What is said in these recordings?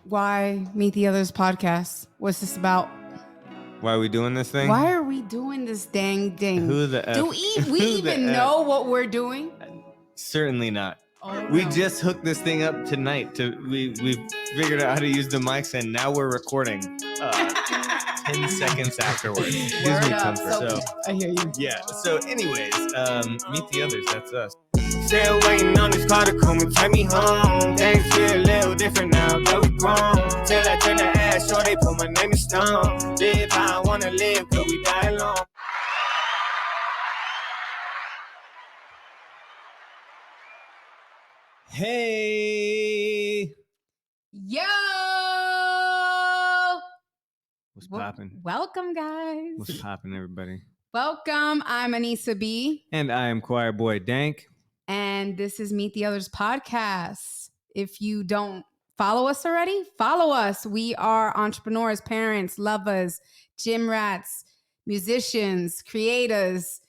why Meet the Others podcast? What's this about? Why are we doing this thing? Why are we doing this dang thing? Who the F? Do we even know what we're doing? Certainly not. Oh, We no. just hooked this thing up tonight. We figured out how to use the mics, and now we're recording 10 seconds afterwards. Gives me comfort. So I hear you. yeah. So anyways, Meet the Others. That's us. Still waiting on this car to come and take me home. Things feel a little different now that we grown. Till I turn the ass, so they put my name in stone. Live how I wanna live, cause we die alone. Hey, Yo! what's poppin'? Welcome, guys. What's poppin', everybody? Welcome. I'm Anissa B. And I am Choirboy Dank. And this is Meet the Others podcast. If you don't follow us already, follow us. We are entrepreneurs, parents, lovers, gym rats, musicians, creators.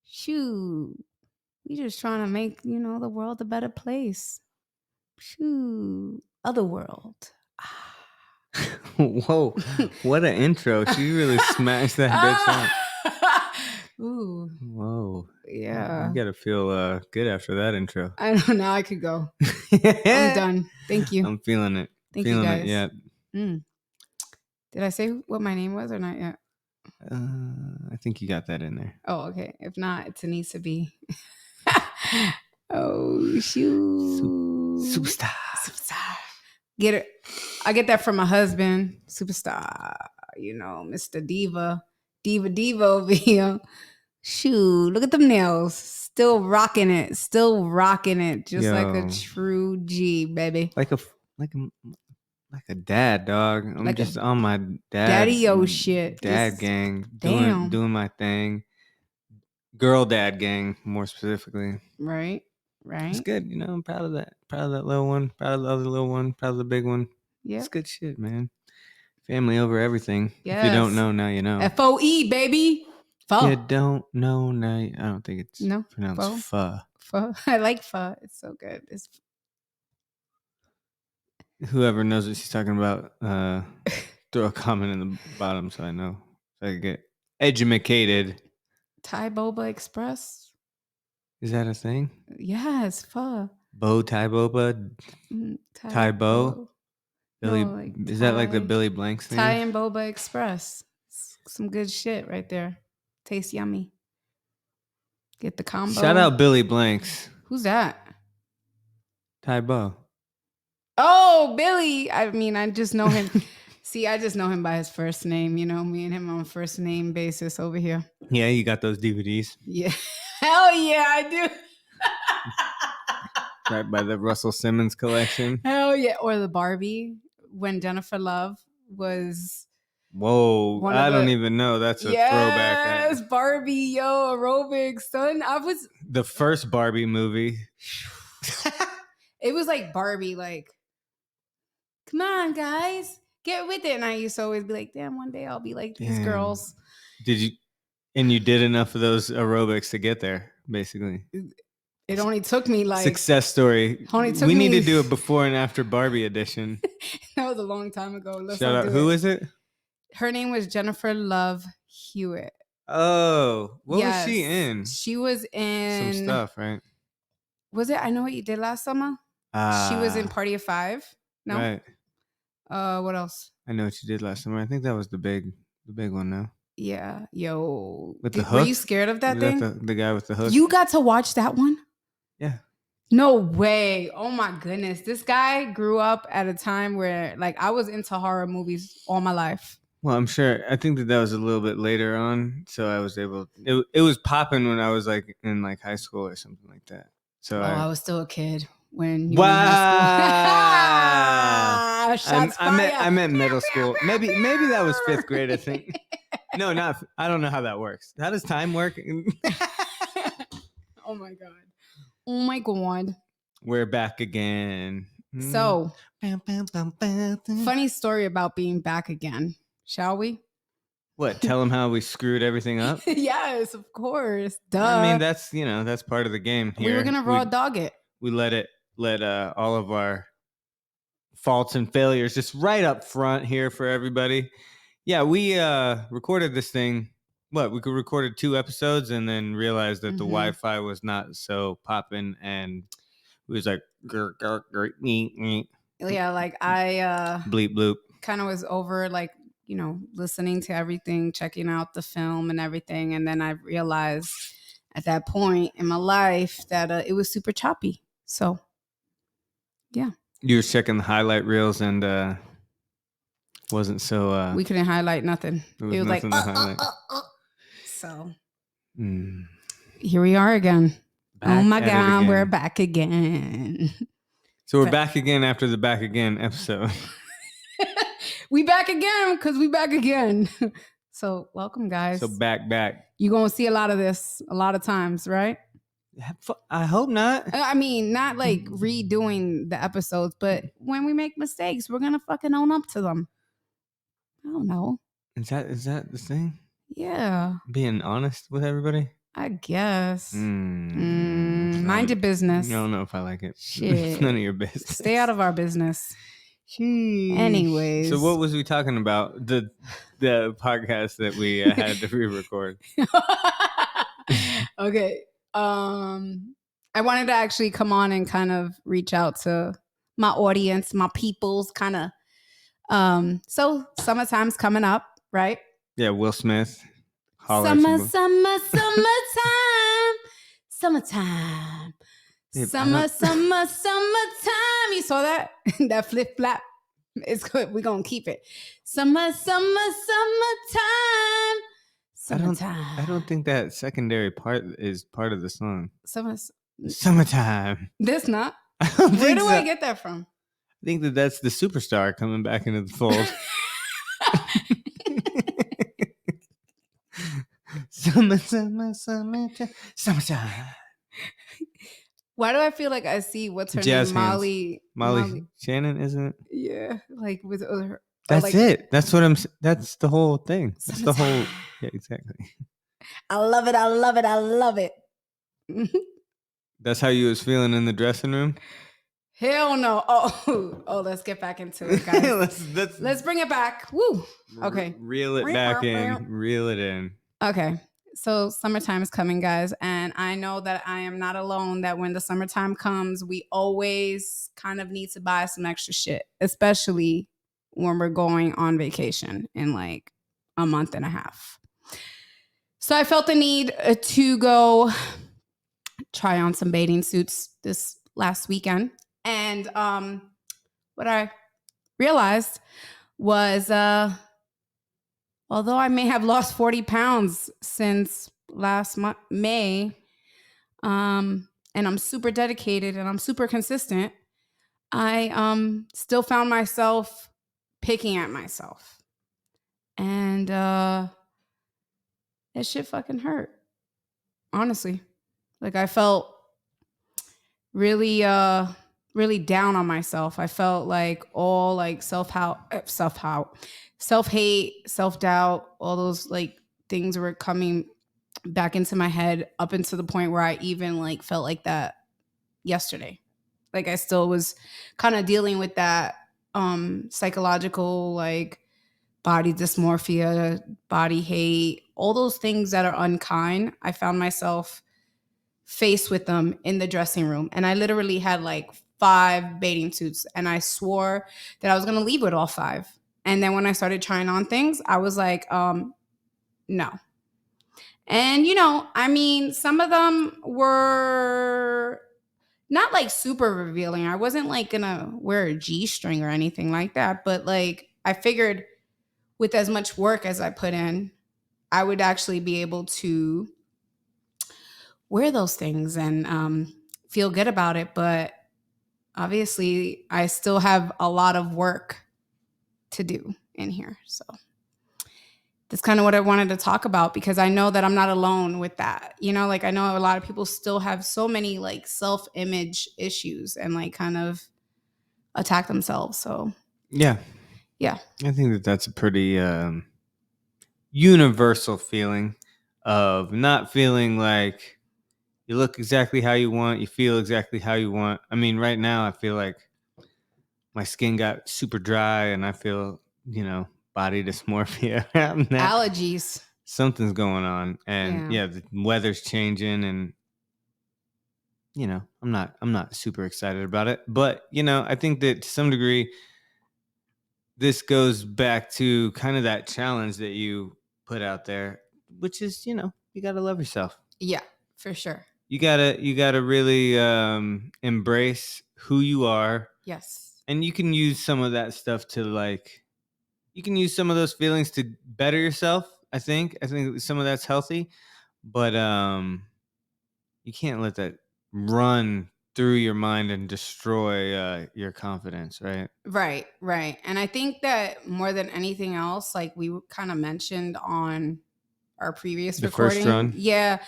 Shoot. We just trying to make, the world a better place. Shoot. Other world. Whoa, what an intro. She really smashed that bitch up. Ooh. Whoa. Yeah. You gotta feel good after that intro. I don't know. I could go. I'm done. Thank you. I'm feeling it. Thank feeling you guys. it, yeah. Did I say what my name was or not yet? I think you got that in there. Oh, okay. If not, it's Anissa B. Oh, shoot. Superstar. Get it. I get that from my husband. Superstar. Mr. Diva over here. Shoot, look at them nails. Still rocking it. Just like a true G, baby. Like a dad, dog. I'm Like just on my daddy-o shit. Dad gang. Damn. Doing my thing. Girl dad gang, more specifically. Right. It's good, I'm proud of that. Proud of that little one. Proud of the other little one. Proud of the big one. Yeah. It's good shit, man. Family over everything. Yes. If you don't know, now you know. FOE, baby. Pho. You don't know, now I don't think it's pronounced pho. Pho. I like pho. It's so good. Whoever knows what she's talking about, throw a comment in the bottom so I know. So I can get edumacated. Thai Boba Express. Is that a thing? Yes, pho. Bow tie boba? Thai bow? Billy, No, like is that like the Billy Blanks thing? Thai and Boba Express. Some good shit right there. Tastes yummy. Get the combo. Shout out Billy Blanks. Who's that? Thai bow. Oh, Billy. I mean, I just know him. See, I just know him by his first name. Me and him on first name basis over here. Yeah, you got those DVDs? Yeah. Hell yeah, I do. Right by the Russell Simmons collection. Hell yeah. Or the Barbie when Jennifer Love was. Whoa, I don't even know. That's a throwback. Yes, Barbie, yo, aerobics, son. The first Barbie movie. It was like Barbie, like, come on, guys, get with it. And I used to always be like, damn, one day I'll be like these girls. And you did enough of those aerobics to get there, basically. It only took me like success story. We need to do a before and after Barbie edition. That was a long time ago. Shout out. Who is it? Her name was Jennifer Love Hewitt. Oh, what was she in? She was in some stuff, right? Was it I Know What You Did Last Summer? She was in Party of Five. No. Right. What else? I Know What You Did Last Summer. I think that was the big one now. Yeah. Yo. With the hook? Were you scared of that thing? The guy with the hook? You got to watch that one? Yeah. No way. Oh my goodness. This guy grew up at a time where like I was into horror movies all my life. Well, I'm sure. I think that was a little bit later on. So I was able, it was popping when I was like in like high school or something like that. So I was still a kid when you were in high school. I meant middle school. Maybe that was 5th grade, I think. No, I don't know how that works. How does time work? Oh my God. We're back again. So, funny story about being back again. Shall we? What? Tell them how we screwed everything up? Yes, of course. Duh. I mean, that's part of the game here. We were gonna raw dog it. We let all of our faults and failures just right up front here for everybody. Yeah, we recorded this thing. We recorded 2 episodes and then realized that the Wi-Fi was not so popping, and it was like Yeah, like I bleep bloop. kind of was over like, listening to everything, checking out the film and everything, and then I realized at that point in my life that it was super choppy. So, yeah. You were checking the highlight reels and wasn't so we couldn't highlight nothing. It was like nothing to highlight. So here we are again. Oh my God, we're back again. So we're back again after the back again episode. We back again because we back again. So welcome, guys. So back. You're going to see a lot of this a lot of times, right? I hope not. I mean, not like redoing the episodes, but when we make mistakes, we're going to fucking own up to them. I don't know. Is that the thing? Yeah. Being honest with everybody? I guess. Mind your business. I don't know if I like it. Shit. It's none of your business. Stay out of our business. Sheesh. Anyways. So what was we talking about? The podcast that we had to re-record. Okay. I wanted to actually come on and kind of reach out to my audience, my peoples, kind of. So summertime's coming up, right? Yeah, Will Smith. Summertime. Summertime. You saw that? That flip flap. It's good. We're gonna keep it. Summertime. I don't think that secondary part is part of the song. Summertime. This not. Where do I get that from? I think that's the superstar coming back into the fold. Summertime. Why do I feel like I see what's her Jazz name? Molly Shannon, isn't it? Yeah, like with her. That's like, it. That's what I'm. That's the whole thing. That's the whole. Yeah, exactly. I love it. That's how you was feeling in the dressing room? Hell no. Oh, let's get back into it, guys. let's bring it back. Woo. Okay. Reel it back in. Reel it in. Okay. So summertime is coming, guys. And I know that I am not alone, that when the summertime comes, we always kind of need to buy some extra shit, especially when we're going on vacation in like a month and a half. So I felt the need to go try on some bathing suits this last weekend. And what I realized was, although I may have lost 40 pounds since last May, and I'm super dedicated and I'm super consistent, I still found myself picking at myself. And that shit fucking hurt. Honestly. Like I felt really really down on myself. I felt like all like self-hate, self-doubt, all those like things were coming back into my head, up into the point where I even like felt like that yesterday. Like I still was kind of dealing with that psychological like body dysmorphia, body hate, all those things that are unkind. I found myself faced with them in the dressing room. And I literally had like 5 bathing suits, and I swore that I was going to leave with all 5. And then when I started trying on things, I was like, no. And, I mean, some of them were not like super revealing. I wasn't like going to wear a G-string or anything like that. But like, I figured with as much work as I put in, I would actually be able to wear those things and feel good about it. But obviously, I still have a lot of work to do in here. So that's kind of what I wanted to talk about, because I know that I'm not alone with that. Like I know a lot of people still have so many like self-image issues and like kind of attack themselves. So yeah. I think that's a pretty universal feeling of not feeling like you look exactly how you want, you feel exactly how you want. I mean, right now I feel like my skin got super dry and I feel, body dysmorphia. Allergies. Something's going on. And the weather's changing and I'm not super excited about it. But, I think that to some degree this goes back to kind of that challenge that you put out there, which is, you got to love yourself. Yeah, for sure. You gotta really embrace who you are. Yes. And you can use some of that stuff to you can use some of those feelings to better yourself. I think some of that's healthy, but you can't let that run through your mind and destroy your confidence, right? Right. And I think that more than anything else, like we kind of mentioned on our previous recording. First run. Yeah.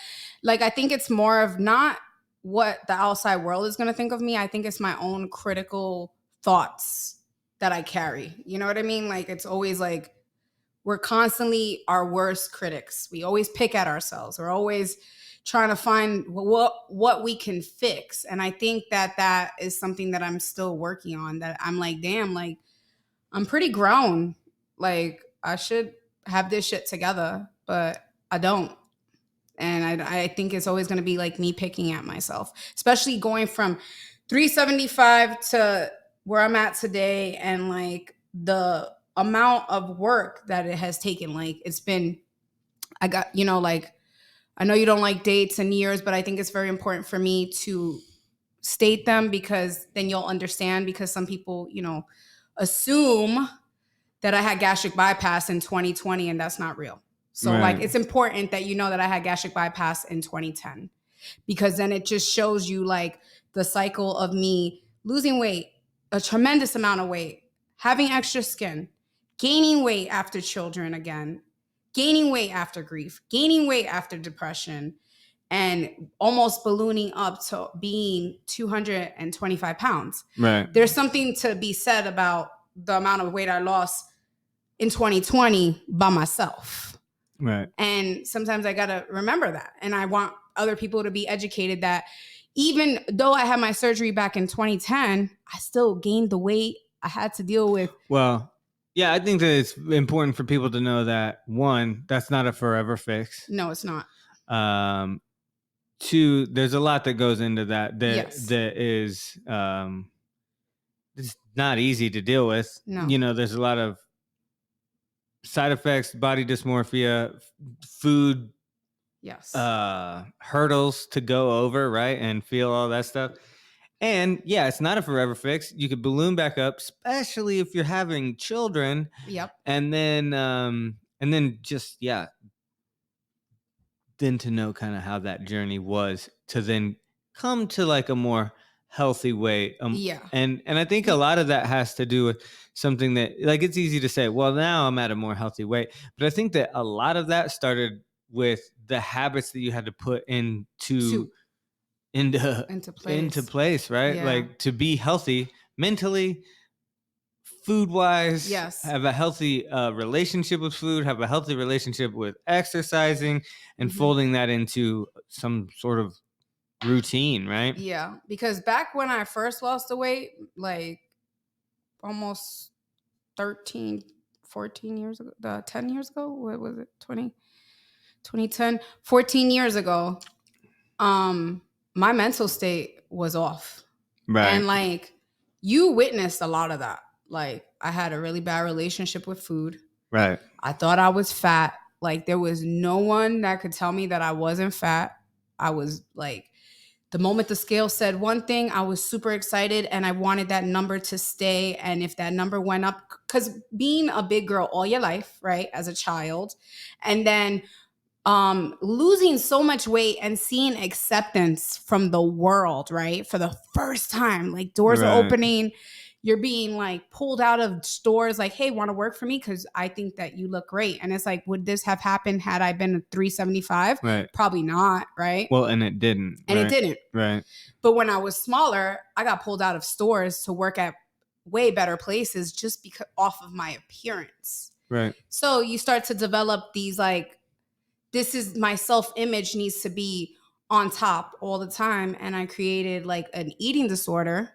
Like I think it's more of not what the outside world is going to think of me. I think it's my own critical thoughts that I carry. You know what I mean? Like it's always like we're constantly our worst critics. We always pick at ourselves. We're always trying to find what we can fix. And I think that is something that I'm still working on, that I'm like, damn, like I'm pretty grown. Like I should have this shit together, but I don't. And I think it's always going to be like me picking at myself, especially going from 375 to where I'm at today. And like the amount of work that it has taken, like it's been, I got, like, I know you don't like dates and years, but I think it's very important for me to state them because then you'll understand, because some people, assume that I had gastric bypass in 2020 and that's not real. So Right. like, it's important that you know that I had gastric bypass in 2010, because then it just shows you like the cycle of me losing weight, a tremendous amount of weight, having extra skin, gaining weight after children again, gaining weight after grief, gaining weight after depression, and almost ballooning up to being 225 pounds. Right. There's something to be said about the amount of weight I lost in 2020 by myself. Right. And sometimes I got to remember that. And I want other people to be educated that even though I had my surgery back in 2010, I still gained the weight I had to deal with. Well, yeah, I think that it's important for people to know that, one, that's not a forever fix. No, it's not. Two, there's a lot that goes into that Yes. that is it's not easy to deal with. No. There's a lot of side effects, body dysmorphia, food, Yes. hurdles to go over, right? And feel all that stuff. And yeah, it's not a forever fix. You could balloon back up, especially if you're having children. Yep. And then just, then to know kind of how that journey was to then come to like a more healthy weight. And I think a lot of that has to do with something that, like, it's easy to say, well, now I'm at a more healthy weight. But I think that a lot of that started with the habits that you had to put into place, right? Yeah. Like to be healthy mentally, food wise. Yes. Have a healthy relationship with food, have a healthy relationship with exercising, and folding that into some sort of routine, right? Yeah, because back when I first lost the weight, like almost 13, 14 years ago, 10 years ago, what was it? 2010, 14 years ago, my mental state was off. Right. And like you witnessed a lot of that. Like I had a really bad relationship with food. Right. I thought I was fat. Like there was no one that could tell me that I wasn't fat. I was like, the moment the scale said one thing, I was super excited and I wanted that number to stay. And if that number went up, because being a big girl all your life, right, as a child, and then losing so much weight and seeing acceptance from the world, right, for the first time, like doors are opening, you're being like pulled out of stores like, hey, want to work for me? Because I think that you look great. And it's like, would this have happened had I been a 375? Right. Probably not, right? Well, and it didn't. And it didn't. Right. But when I was smaller, I got pulled out of stores to work at way better places just because off of my appearance. Right. So you start to develop these like, this is my self-image needs to be on top all the time. And I created like an eating disorder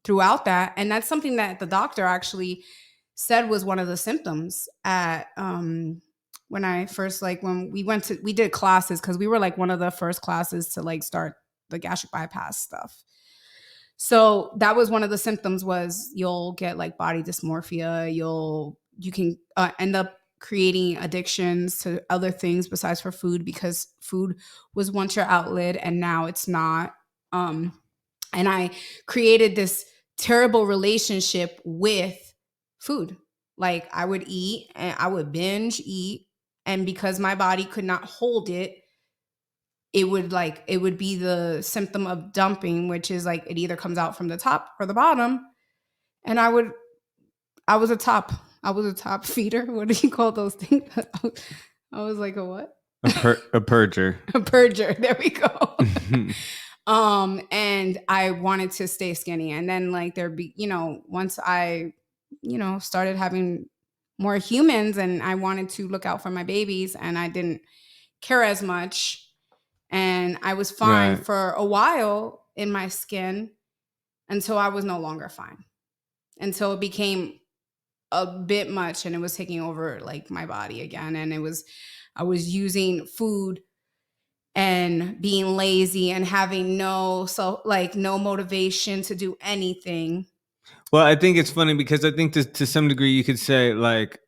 throughout that. And that's something that the doctor actually said was one of the symptoms at when I first, like, when we did classes, because we were like one of the first classes to like start the gastric bypass stuff. So that was one of the symptoms, was you'll get like body dysmorphia. You can end up creating addictions to other things besides for food, because food was once your outlet and now it's not. And I created this terrible relationship with food. Like, I would eat and I would binge eat, and because my body could not hold it, it would be the symptom of dumping, which is like it either comes out from the top or the bottom. And I was a top feeder. What do you call those things? I was like a what? A purger. A purger. There we go. And I wanted to stay skinny. And then like once I, started having more humans, and I wanted to look out for my babies, and I didn't care as much. And I was fine Right. for a while in my skin until I was no longer fine. Until it became a bit much and it was taking over like my body again. And I was using food and being lazy and having no motivation to do anything. Well, I think it's funny because I think to some degree you could say like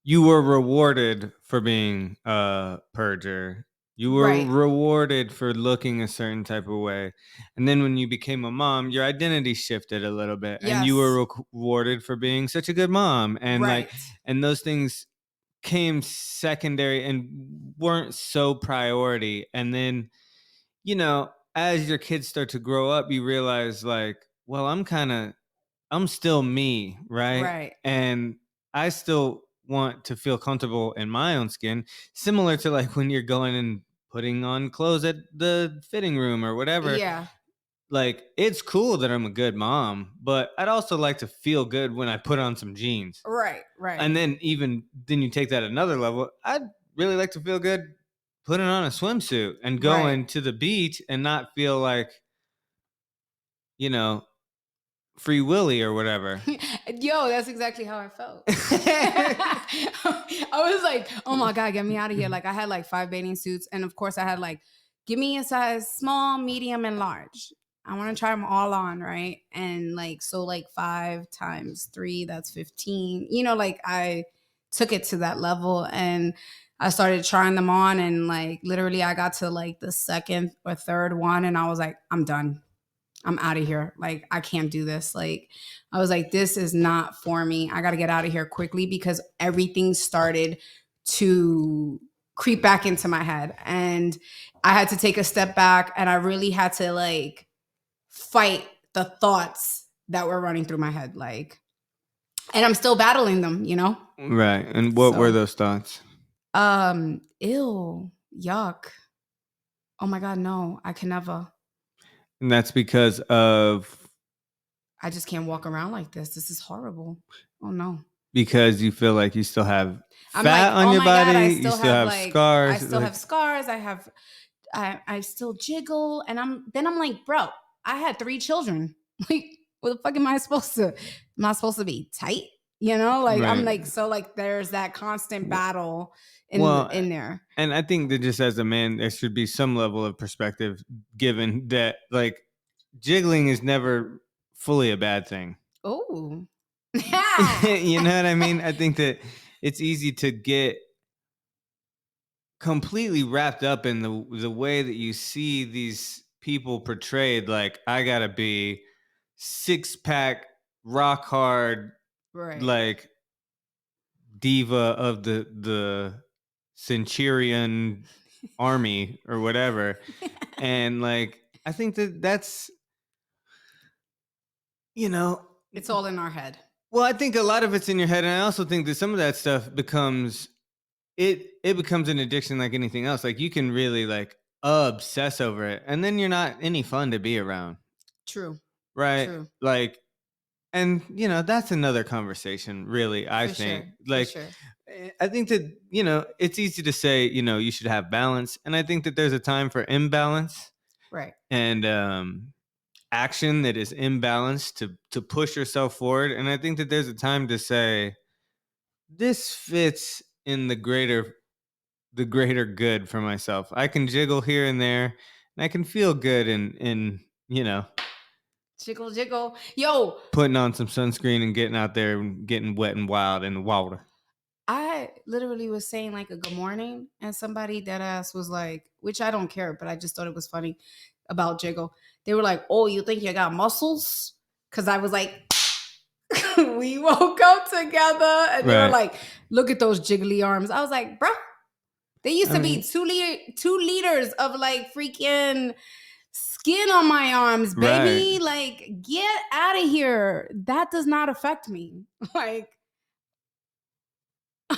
you were rewarded for being a purger. You were Right. rewarded for looking a certain type of way. And then when you became a mom, your identity shifted a little bit. And you were rewarded for being such a good mom. And Right. and those things came secondary and weren't so priority. And then, as your kids start to grow up, you realize like, well, I'm still me, right? Right. And I still want to feel comfortable in my own skin, similar to like when you're going and putting on clothes at the fitting room or whatever. Yeah. Like, it's cool that I'm a good mom, but I'd also like to feel good when I put on some jeans. Right. Right. And then then you take that another level. I'd really like to feel good putting on a swimsuit and going to the beach and not feel like, Free Willy or whatever. Yo, that's exactly how I felt. I was like, oh my God, get me out of here. Like, I had like 5 bathing suits. And of course I had like, give me a size small, medium, and large. I want to try them all on, right? And like, so like 5 times 3, that's 15. Like, I took it to that level and I started trying them on. And like, literally I got to like the second or third one and I was like, I'm done. I'm out of here. Like, I can't do this. Like, I was like, this is not for me. I got to get out of here quickly, because everything started to creep back into my head. And I had to take a step back, and I really had to like fight the thoughts that were running through my head. Like, and I'm still battling them, Right. And what were those thoughts? Ew, yuck. Oh my God, no, I can never. And that's because of... I just can't walk around like this. This is horrible. Oh no. Because you feel like you still have fat on your body. God, you still have scars. I still have scars. I still jiggle. And I'm like, bro, I had 3 children. Like, what the fuck am I supposed to? Am I supposed to be tight? Like, I'm like, so like there's that constant battle in there. And I think that just as a man, there should be some level of perspective given that like jiggling is never fully a bad thing. Oh. You know what I mean? I think that it's easy to get completely wrapped up in the way that you see these people portrayed. Like, I gotta be 6-pack, rock hard, right, like diva of the Centurion army or whatever. And like, I think that's, it's all in our head. Well, I think a lot of it's in your head, and I also think that some of that stuff becomes an addiction like anything else. Like, you can really like obsess over it, and then you're not any fun to be around. True. Right? True. Like, and that's another conversation, really. I think. Sure. Like, For sure. I think that it's easy to say you should have balance, and I think that there's a time for imbalance. Right. And action that is imbalanced to push yourself forward. And I think that there's a time to say, this fits in the greater good for myself. I can jiggle here and there, and I can feel good in Jiggle, jiggle. Yo, putting on some sunscreen and getting out there and getting wet and wild in the water. I literally was saying like a good morning, and somebody dead ass was like, which I don't care, but I just thought it was funny about jiggle. They were like, "Oh, you think you got muscles?" Because I was like, we woke up together, and they were Right. like, "Look at those jiggly arms." I was like, "Bruh, they used to be 2 liters of like freaking skin on my arms, baby. Right. Like, get out of here. That does not affect me." Like,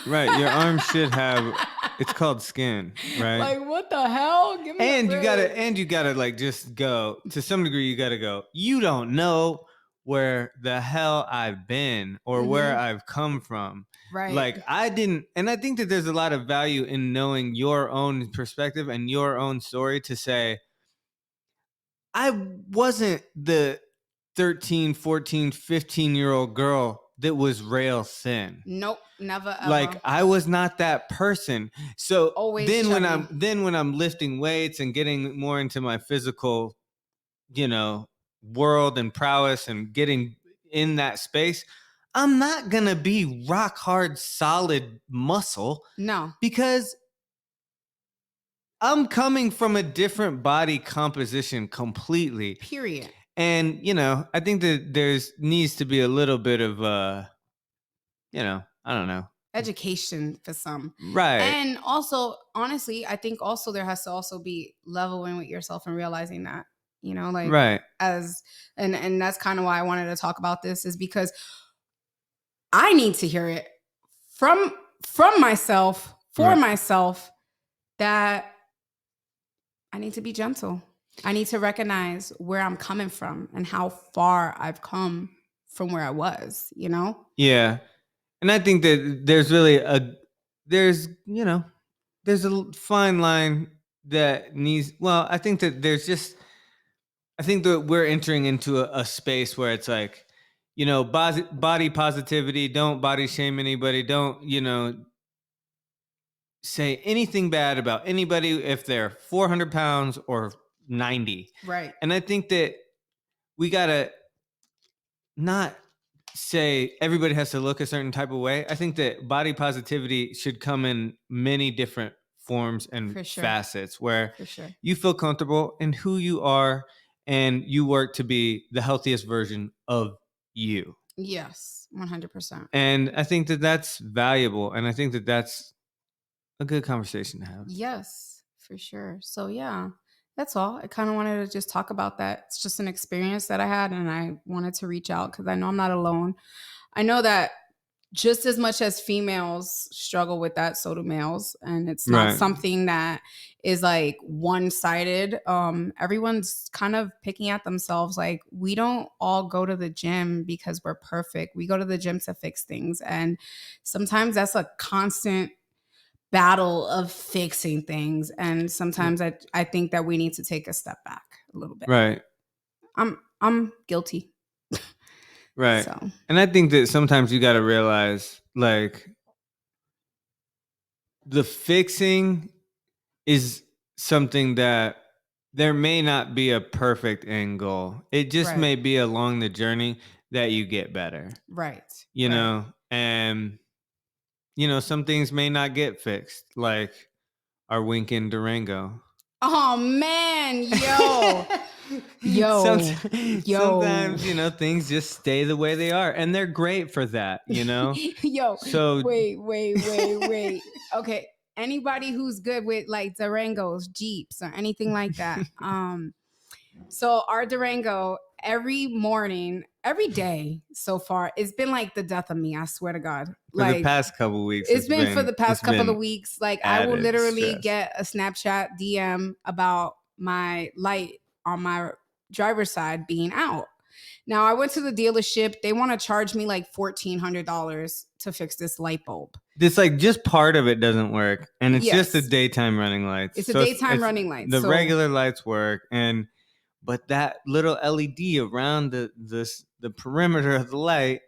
Right. Your arms should have, it's called skin, right? like, what the hell? Give me a and break. you gotta like just go to some degree. You gotta go, you don't know where the hell I've been or where Mhm. I've come from. Right. Like I didn't, and I think that there's a lot of value in knowing your own perspective and your own story to say, I wasn't the 13, 14, 15-year-old girl that was rail thin. Nope, never ever. Like I was not that person. So Always then chubby. when I'm lifting weights and getting more into my physical, world and prowess and getting in that space, I'm not going to be rock hard solid muscle No. because I'm coming from a different body composition completely. Period. And, I think that there's needs to be a little bit of I don't know. Education for some. Right. And also, honestly, I think also there has to also be leveling with yourself and realizing that, like Right. and that's kind of why I wanted to talk about this, is because I need to hear it from myself, for Right. myself, that I need to be gentle. I need to recognize where I'm coming from and how far I've come from where I was, Yeah. And I think that there's really there's a fine line that needs, I think that I think that we're entering into a space where it's like, body positivity, don't body shame anybody, don't, say anything bad about anybody if they're 400 pounds or 90. Right. And I think that we got to not say everybody has to look a certain type of way. I think that body positivity should come in many different forms and For sure. facets where For sure. you feel comfortable in who you are and you work to be the healthiest version of you. Yes, 100%. And I think that that's valuable. And I think that that's a good conversation to have. Yes, for sure. So yeah, that's all. I kind of wanted to just talk about that. It's just an experience that I had, and I wanted to reach out because I know I'm not alone. I know that just as much as females struggle with that, so do males, and it's not Right. something that is like one-sided. Everyone's kind of picking at themselves. Like, we don't all go to the gym because we're perfect. We go to the gym to fix things, and sometimes that's a constant battle of fixing things. And sometimes I think that we need to take a step back a little bit. Right. I'm guilty. Right. So. And I think that sometimes you got to realize, like, the fixing is something that there may not be a perfect end goal. It just Right. may be along the journey that you get better. Right. You Right. know, and some things may not get fixed, like our wink in Durango. Oh man, yo. Yo. Sometimes, things just stay the way they are, and they're great for that, Yo. So Wait. Okay. Anybody who's good with like Durangos, Jeeps, or anything like that. So our Durango, every morning, every day so far, it's been like the death of me. I swear to God. For the past couple weeks, it's been for the past couple of weeks. Like, I will literally get a Snapchat DM about my light on my driver's side being out. Now, I went to the dealership. They want to charge me like $1,400 to fix this light bulb. This like just part of it doesn't work, and it's just the Yes. daytime running lights. It's a daytime running light. The regular lights work, and but that little LED around the perimeter of the light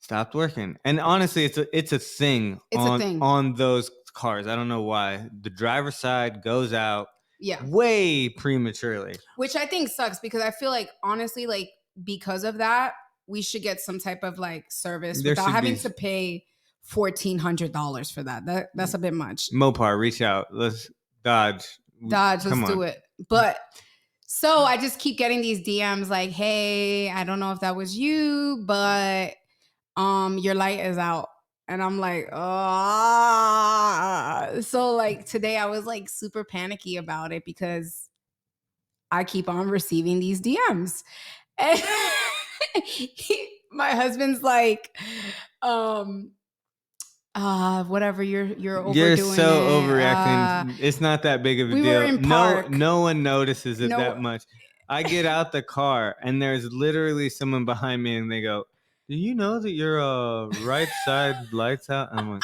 stopped working. And honestly, it's a thing on those cars. I don't know why. The driver's side goes out way prematurely. Which I think sucks because I feel like, honestly, like, because of that, we should get some type of like service without having to pay $1,400 for that. That's a bit much. Mopar, reach out. Let's Dodge. Let's do it. But so I just keep getting these DMs like, hey, I don't know if that was you, but your light is out. And I'm like, oh. So like today I was like super panicky about it because I keep on receiving these DMs. And my husband's like, whatever, you're overdoing You're so it. Overreacting. It's not that big of a deal. Were in park. No one notices it that much. I get out the car and there's literally someone behind me and they go, do you know that your right side light's out? And I'm like,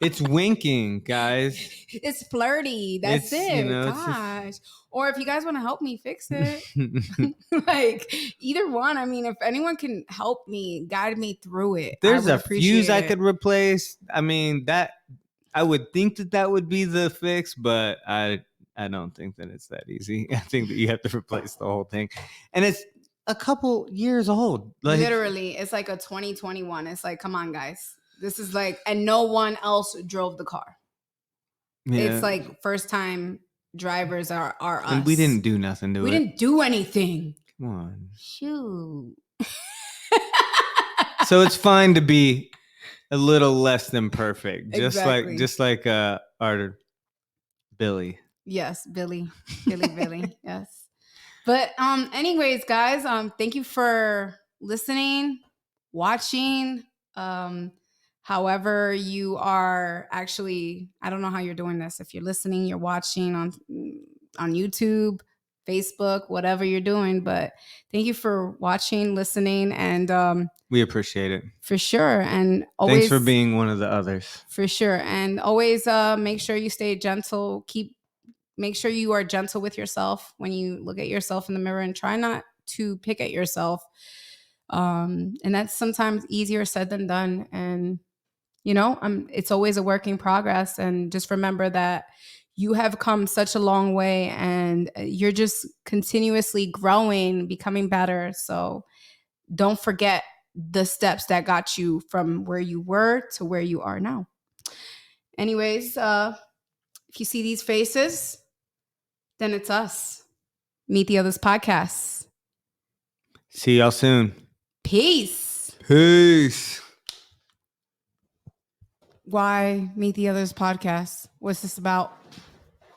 it's winking, guys. It's flirty. That's it. Gosh. Or if you guys want to help me fix it, like either one. I mean, if anyone can help me, guide me through it. There's a fuse I could replace. I mean, that I would think that would be the fix, but I don't think that it's that easy. I think that you have to replace the whole thing, and it's a couple years old. Like, literally, it's like a 2021. It's like, come on, guys. This is like, and no one else drove the car. Yeah. It's like first time drivers are us. And we didn't do nothing to it. We didn't do anything. Come on. Shoot. So it's fine to be a little less than perfect. Exactly. Just like our Billy. Yes, Billy. Yes. But anyways, guys, thank you for listening, watching. However you are actually, I don't know how you're doing this. If you're listening, you're watching on YouTube, Facebook, whatever you're doing. But thank you for watching, listening, and we appreciate it. For sure. And always, thanks for being one of the others. For sure. And always make sure you stay gentle. Make sure you are gentle with yourself when you look at yourself in the mirror, and try not to pick at yourself. And that's sometimes easier said than done. And it's always a work in progress. And just remember that you have come such a long way and you're just continuously growing, becoming better. So don't forget the steps that got you from where you were to where you are now. Anyways, if you see these faces, then it's us. Meet the Others Podcast. See y'all soon. Peace. Why Meet the Others Podcast? What's this about?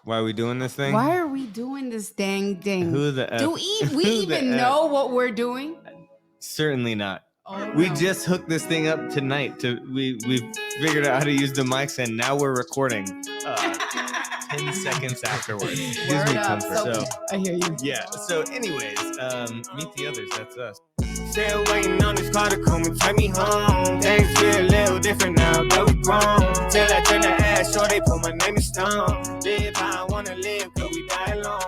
Why are we doing this thing? Why are we doing this dang thing? Who the F? Do we even know what we're doing? Certainly not. Oh, we just hooked this thing up tonight. We figured out how to use the mics, and now we're recording 10 seconds afterwards. Gives me comfort. So I hear you. Yeah. So anyways, Meet the Others. That's us. Still waiting on this car to come and take me home. Things feel a little different now that we grown. Till I turn the ass, sure they put my name in stone. Live how I wanna live, cause we die alone.